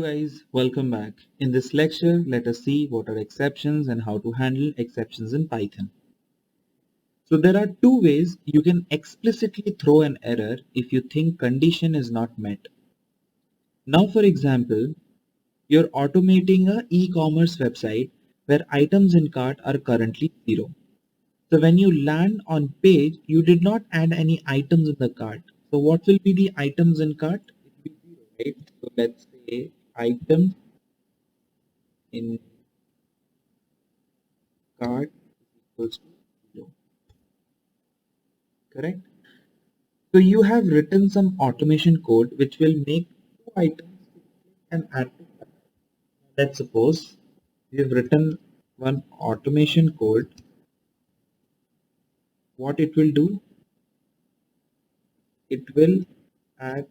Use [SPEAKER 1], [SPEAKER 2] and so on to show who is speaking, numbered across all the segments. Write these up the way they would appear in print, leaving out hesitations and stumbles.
[SPEAKER 1] guys, welcome back. In this lecture, let us see what are exceptions and how to handle exceptions in Python. So there are two ways you can explicitly throw an error if you think condition is not met. Now for example, you're automating a e-commerce website where items in cart are currently 0. So when you land on page, you did not add any items in the cart. So what will be the items in cart? It will be 0, right? So let's say items in cart equals to 0, correct? So you have written some automation code which will make two items and add to cart. Let's suppose we have written one automation code. What it will do? It will add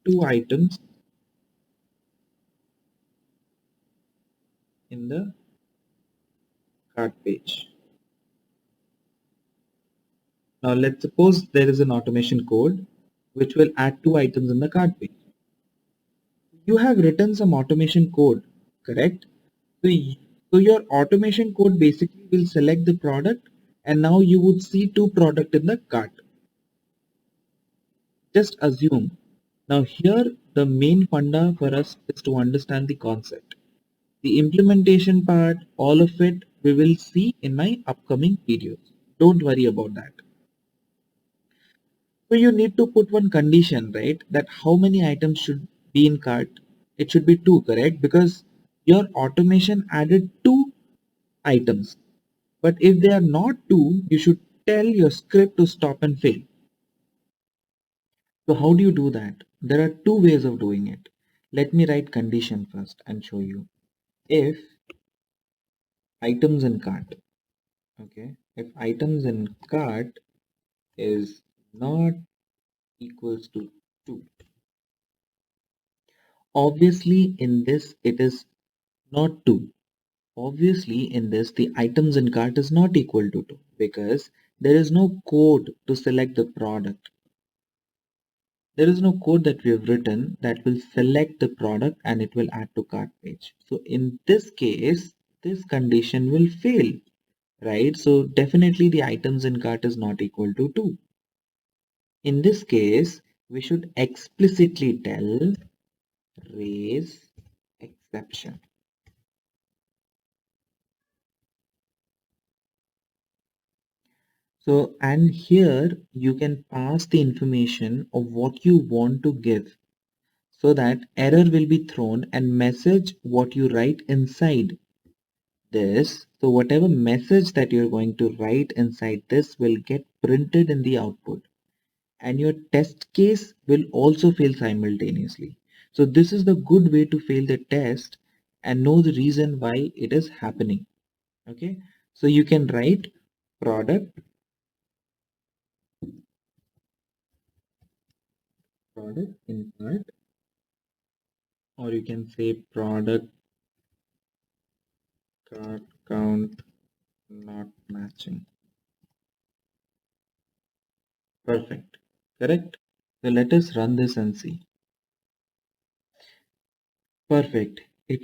[SPEAKER 1] two items in the cart page. Now let's suppose there is an automation code which will add two items in the cart page. You have written some automation code, correct? So your automation code basically will select the product and now you would see two products in the cart. Just assume. Now here the main funda for us is to understand the concept. The implementation part, all of it, we will see in my upcoming videos. Don't worry about that. So you need to put one condition, right? That how many items should be in cart? It should be two, correct? Because your automation added two items. But if they are not two, you should tell your script to stop and fail. So how do you do that? There are two ways of doing it. Let me write condition first and show you. If items in cart, okay, if items in cart is not equals to 2, obviously in this it is not 2. Obviously in this the items in cart is not equal to 2 because there is no code to select the product. There is no code that we have written that will select the product and it will add to cart page. So in this case, this condition will fail, right? So definitely the items in cart is not equal to 2. In this case, we should explicitly tell raise exception. So, and here you can pass the information of what you want to give so that error will be thrown and message what you write inside this. So whatever message that you're going to write inside this will get printed in the output and your test case will also fail simultaneously. So this is the good way to fail the test and know the reason why it is happening. Okay, so you can write product in part, or you can say product cart count not matching. Perfect, correct. So let us run this and see. Perfect. It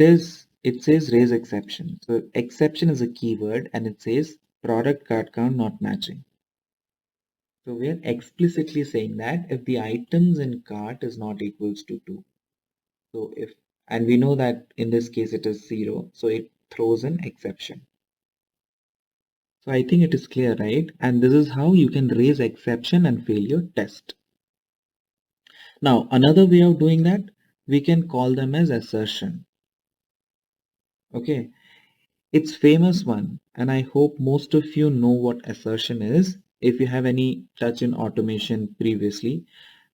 [SPEAKER 1] says raise exception. So exception is a keyword and it says product cart count not matching. So we are explicitly saying that if the items in cart is not equals to 2. So if, and we know that in this case it is 0. So it throws an exception. So I think it is clear, right? And this is how you can raise exception and fail your test. Now another way of doing that, we can call them as assertion. Okay. It's famous one, and I hope most of you know what assertion is if you have any touch in automation previously.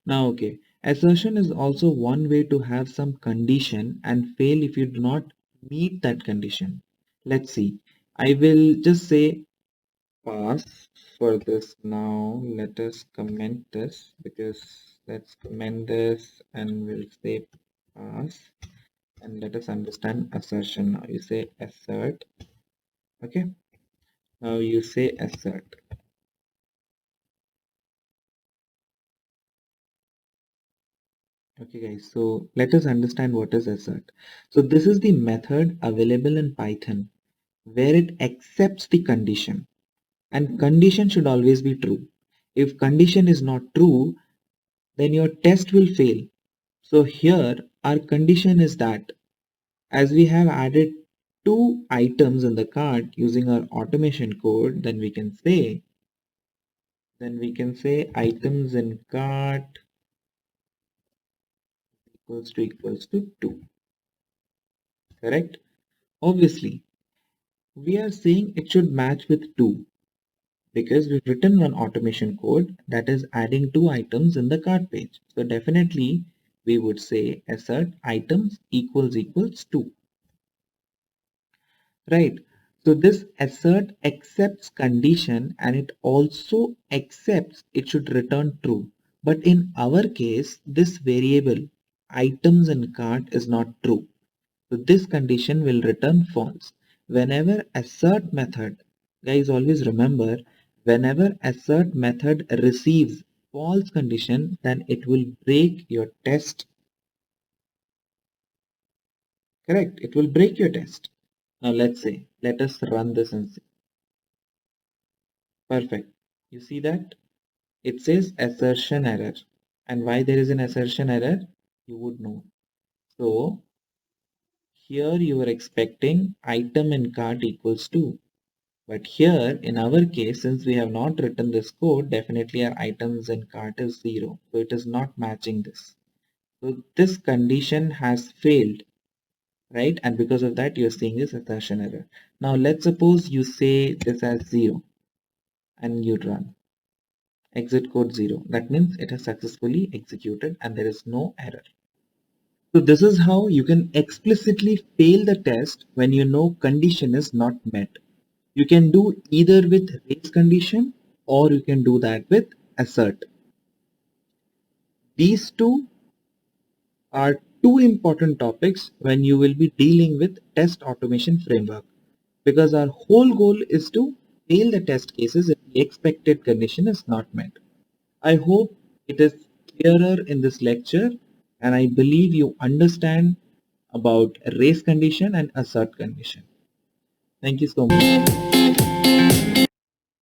[SPEAKER 1] Now, okay, assertion is also one way to have some condition and fail if you do not meet that condition. Let's see. I will just say pass for this now. Let us comment this because let's comment this and we'll say pass and let us understand assertion. Now you say assert. Okay, now you say assert. Okay guys, so let us understand what is assert. So this is the method available in Python where it accepts the condition, and condition should always be true. If condition is not true, then your test will fail. So here our condition is that as we have added two items in the cart using our automation code, then we can say items in cart equals to 2. Correct? Obviously, we are saying it should match with 2 because we've written one automation code that is adding two items in the cart page. So definitely we would say assert items equals 2. Right. So this assert accepts condition and it also accepts it should return true. But in our case, this variable items in cart is not true. So this condition will return false. Whenever assert method, guys always remember, whenever assert method receives false condition, then it will break your test. Correct. It will break your test. Now let us run this and see. Perfect. You see that? It says assertion error. And why there is an assertion error? You would know. So here you are expecting item in cart equals 2. But here in our case, since we have not written this code, definitely our items in cart is 0. So it is not matching this. So this condition has failed, right? And because of that, you're seeing this assertion error. Now let's suppose you say this as 0 and you run. Exit code 0. That means it has successfully executed and there is no error. So this is how you can explicitly fail the test when you know condition is not met. You can do either with raise condition or you can do that with assert. These two are two important topics when you will be dealing with test automation framework, because our whole goal is to fail the test cases if the expected condition is not met. I hope it is clearer in this lecture and I believe you understand about raise condition and assert condition. Thank you so much.